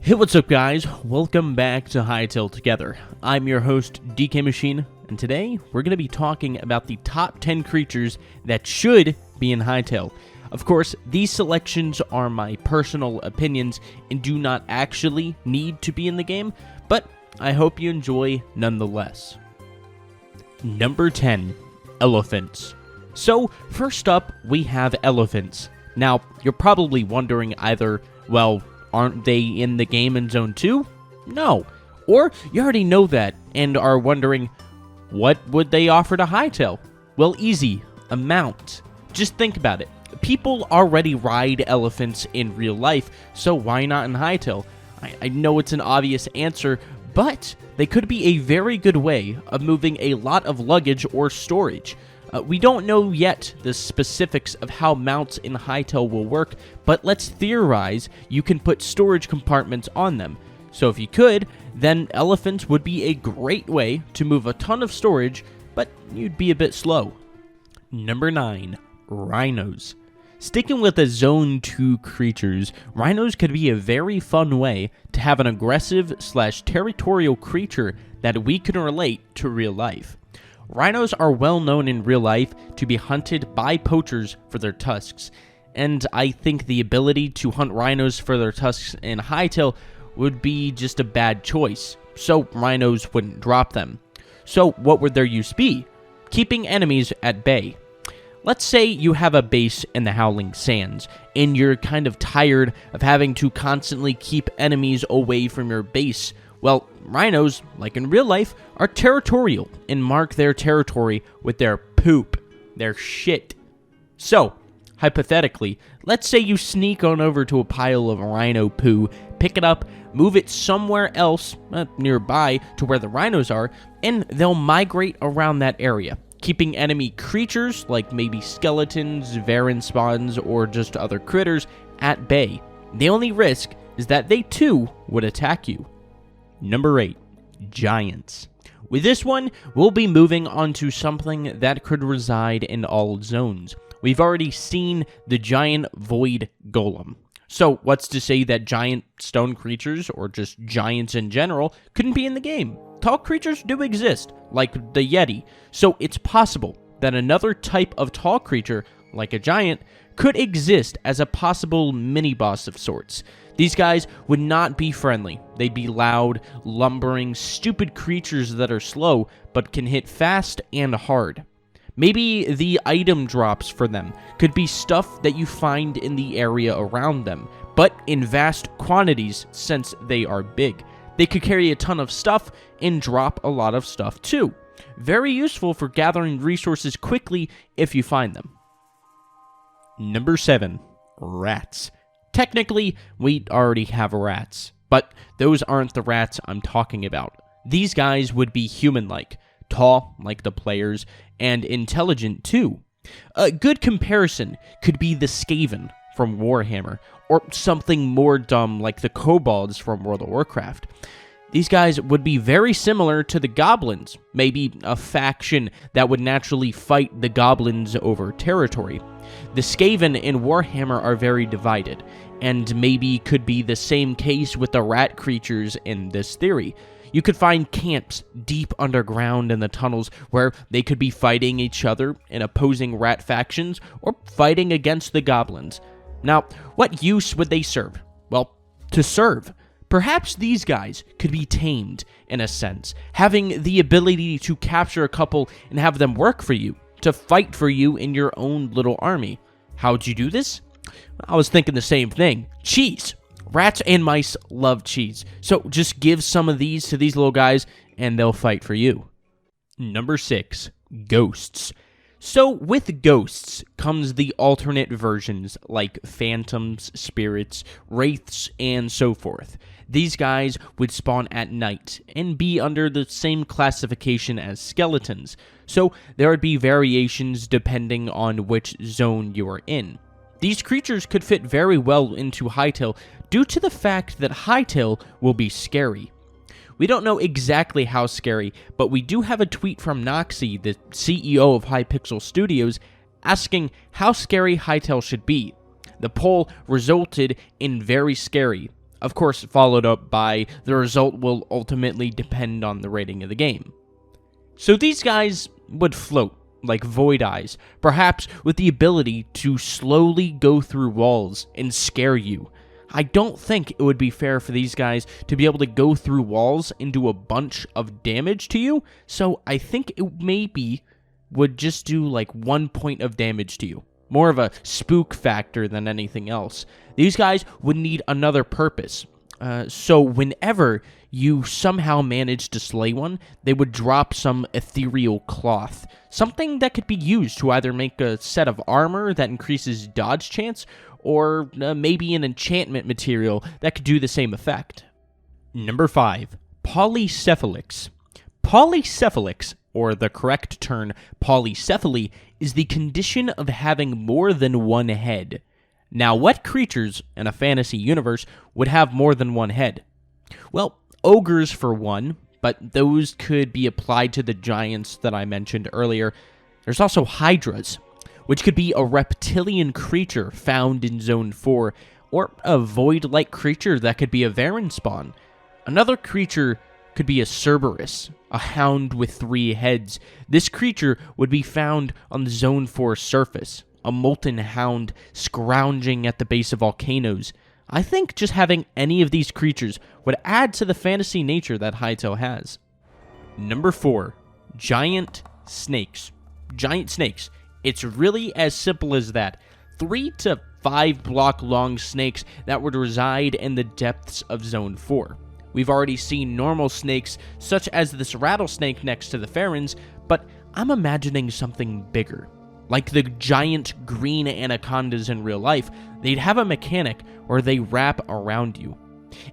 Hey, what's up guys? Welcome back to Hytale Together. I'm your host, Dkmachine, and today we're going to be talking about the top 10 creatures that should be in Hytale. Of course, these selections are my personal opinions and do not actually need to be in the game, but I hope you enjoy nonetheless. Number 10, Elephants. So, first up, we have elephants. Now, you're probably wondering either, well, aren't they in the game in Zone 2? No. Or you already know that and are wondering, what would they offer to Hytale? Well, easy. A mount. Just think about it. People already ride elephants in real life, so why not in Hytale? I know it's an obvious answer, but they could be a very good way of moving a lot of luggage or storage. We don't know yet the specifics of how mounts in Hytale will work, but let's theorize you can put storage compartments on them. So if you could, then elephants would be a great way to move a ton of storage, but you'd be a bit slow. Number 9, Rhinos. Sticking with the Zone 2 creatures, rhinos could be a very fun way to have an aggressive/territorial creature that we can relate to real life. Rhinos are well known in real life to be hunted by poachers for their tusks, and I think the ability to hunt rhinos for their tusks in Hytale would be just a bad choice, so rhinos wouldn't drop them. So what would their use be? Keeping enemies at bay. Let's say you have a base in the Howling Sands, and you're kind of tired of having to constantly keep enemies away from your base. Well, rhinos, like in real life, are territorial and mark their territory with their poop, their shit. So, hypothetically, let's say you sneak on over to a pile of rhino poo, pick it up, move it somewhere else nearby to where the rhinos are, and they'll migrate around that area, keeping enemy creatures like maybe skeletons, Varyn spawns, or just other critters at bay. The only risk is that they too would attack you. Number 8, Giants. With this one, we'll be moving on to something that could reside in all zones. We've already seen the giant void golem. So what's to say that giant stone creatures, or just giants in general, couldn't be in the game? Tall creatures do exist, like the Yeti, so it's possible that another type of tall creature, like a giant, could exist as a possible mini-boss of sorts. These guys would not be friendly. They'd be loud, lumbering, stupid creatures that are slow, but can hit fast and hard. Maybe the item drops for them could be stuff that you find in the area around them, but in vast quantities since they are big. They could carry a ton of stuff and drop a lot of stuff too. Very useful for gathering resources quickly if you find them. Number 7, Rats. Technically, we already have rats, but those aren't the rats I'm talking about. These guys would be human-like, tall like the players, and intelligent too. A good comparison could be the Skaven from Warhammer, or something more dumb like the kobolds from World of Warcraft. These guys would be very similar to the goblins, maybe a faction that would naturally fight the goblins over territory. The Skaven in Warhammer are very divided, and maybe could be the same case with the rat creatures in this theory. You could find camps deep underground in the tunnels where they could be fighting each other in opposing rat factions or fighting against the goblins. Now, what use would they serve? Well, to serve. Perhaps these guys could be tamed, in a sense, having the ability to capture a couple and have them work for you, to fight for you in your own little army. How'd you do this? I was thinking the same thing. Cheese. Rats and mice love cheese, so just give some of these to these little guys and they'll fight for you. Number 6, Ghosts. So with ghosts comes the alternate versions like phantoms, spirits, wraiths, and so forth. These guys would spawn at night and be under the same classification as skeletons, so there would be variations depending on which zone you are in. These creatures could fit very well into Hytale due to the fact that Hytale will be scary. We don't know exactly how scary, but we do have a tweet from Noxy, the CEO of Hypixel Studios, asking how scary Hytale should be. The poll resulted in very scary, Of course, followed up by the result will ultimately depend on the rating of the game. So these guys would float like void eyes, perhaps with the ability to slowly go through walls and scare you. I don't think it would be fair for these guys to be able to go through walls and do a bunch of damage to you, so I think it maybe would just do like 1 point of damage to you. More of a spook factor than anything else. These guys would need another purpose. So whenever you somehow manage to slay one, they would drop some ethereal cloth. Something that could be used to either make a set of armor that increases dodge chance, or maybe an enchantment material that could do the same effect. Number 5. Polycephalix. Polycephalix, or the correct term polycephaly, is the condition of having more than one head. Now, what creatures in a fantasy universe would have more than one head? Well, ogres for one, but those could be applied to the giants that I mentioned earlier. There's also hydras, which could be a reptilian creature found in Zone 4, or a void-like creature that could be a Varyn spawn. Another creature could be a Cerberus, a hound with 3 heads. This creature would be found on the Zone 4 surface, a molten hound scrounging at the base of volcanoes. I think just having any of these creatures would add to the fantasy nature that Hytale has. Number 4. Giant snakes. Giant snakes. It's really as simple as that. 3 to 5 block long snakes that would reside in the depths of Zone 4. We've already seen normal snakes, such as this rattlesnake next to the Varins, but I'm imagining something bigger. Like the giant green anacondas in real life, they'd have a mechanic where they wrap around you.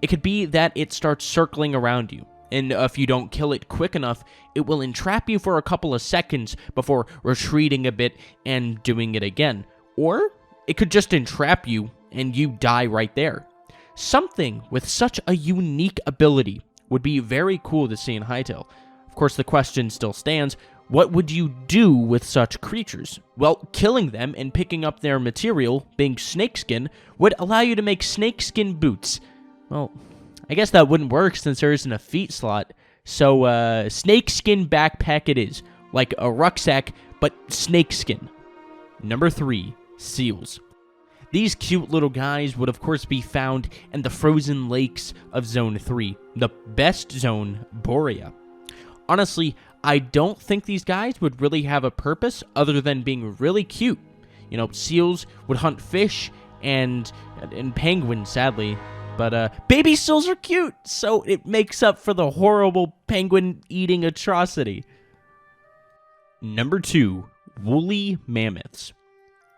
It could be that it starts circling around you, and if you don't kill it quick enough, it will entrap you for a couple of seconds before retreating a bit and doing it again. Or it could just entrap you and you die right there. Something with such a unique ability would be very cool to see in Hytale. Of course, the question still stands, what would you do with such creatures? Well, killing them and picking up their material, being snakeskin, would allow you to make snakeskin boots. Well, I guess that wouldn't work since there isn't a feet slot. So, snakeskin backpack it is. Like a rucksack, but snakeskin. Number 3. Seals. These cute little guys would of course be found in the frozen lakes of Zone 3, the best zone, Borea. Honestly, I don't think these guys would really have a purpose other than being really cute. You know, seals would hunt fish and penguins, sadly. But baby seals are cute, so it makes up for the horrible penguin-eating atrocity. Number 2. Woolly mammoths.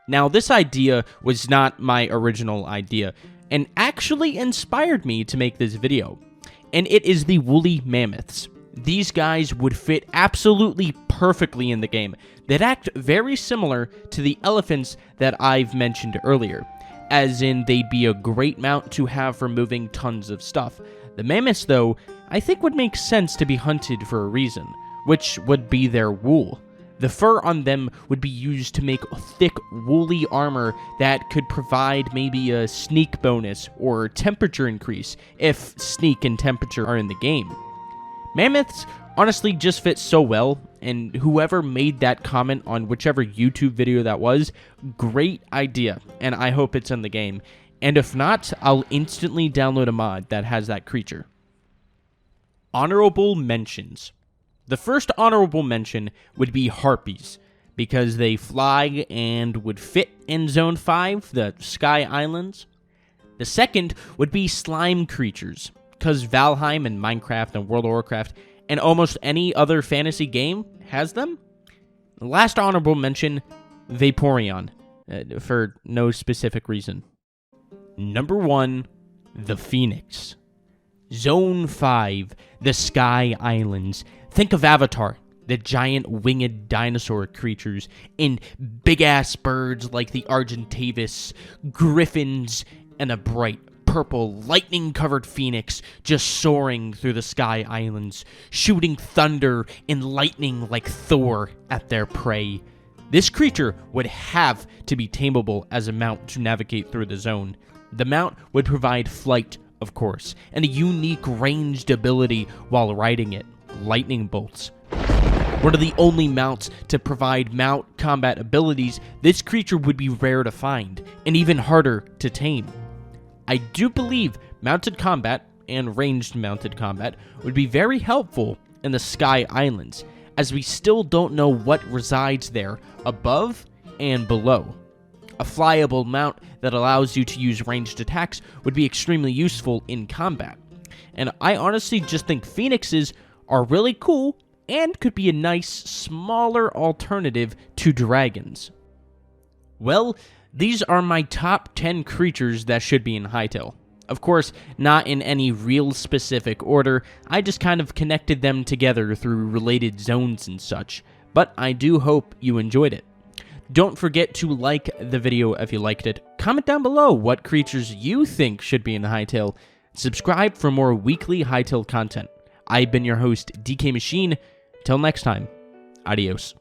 Now, this idea was not my original idea, and actually inspired me to make this video. And it is the woolly mammoths. These guys would fit absolutely perfectly in the game. They'd act very similar to the elephants that I've mentioned earlier, as in they'd be a great mount to have for moving tons of stuff. The mammoths, though, I think would make sense to be hunted for a reason, which would be their wool. The fur on them would be used to make thick, woolly armor that could provide maybe a sneak bonus or temperature increase, if sneak and temperature are in the game. Mammoths honestly just fit so well, and whoever made that comment on whichever YouTube video that was, great idea, and I hope it's in the game. And if not, I'll instantly download a mod that has that creature. Honorable mentions. The first honorable mention would be harpies, because they fly and would fit in Zone 5, the Sky Islands. The second would be slime creatures, because Valheim and Minecraft and World of Warcraft and almost any other fantasy game has them. The last honorable mention, Vaporeon, for no specific reason. Number 1, the Phoenix. Zone 5, the Sky Islands. Think of Avatar, the giant winged dinosaur creatures, and big-ass birds like the Argentavis, griffins, and a bright purple lightning-covered phoenix just soaring through the Sky Islands, shooting thunder and lightning like Thor at their prey. This creature would have to be tameable as a mount to navigate through the zone. The mount would provide flight of course, and a unique ranged ability while riding it, lightning bolts. One of the only mounts to provide mount combat abilities, this creature would be rare to find, and even harder to tame. I do believe mounted combat and ranged mounted combat would be very helpful in the Sky Islands, as we still don't know what resides there above and below. A flyable mount that allows you to use ranged attacks would be extremely useful in combat, and I honestly just think phoenixes are really cool and could be a nice, smaller alternative to dragons. Well, these are my top 10 creatures that should be in Hytale. Of course, not in any real specific order, I just kind of connected them together through related zones and such, but I do hope you enjoyed it. Don't forget to like the video if you liked it, comment down below what creatures you think should be in Hytale, subscribe for more weekly Hytale content. I've been your host, Dkmachine. Till next time, adios.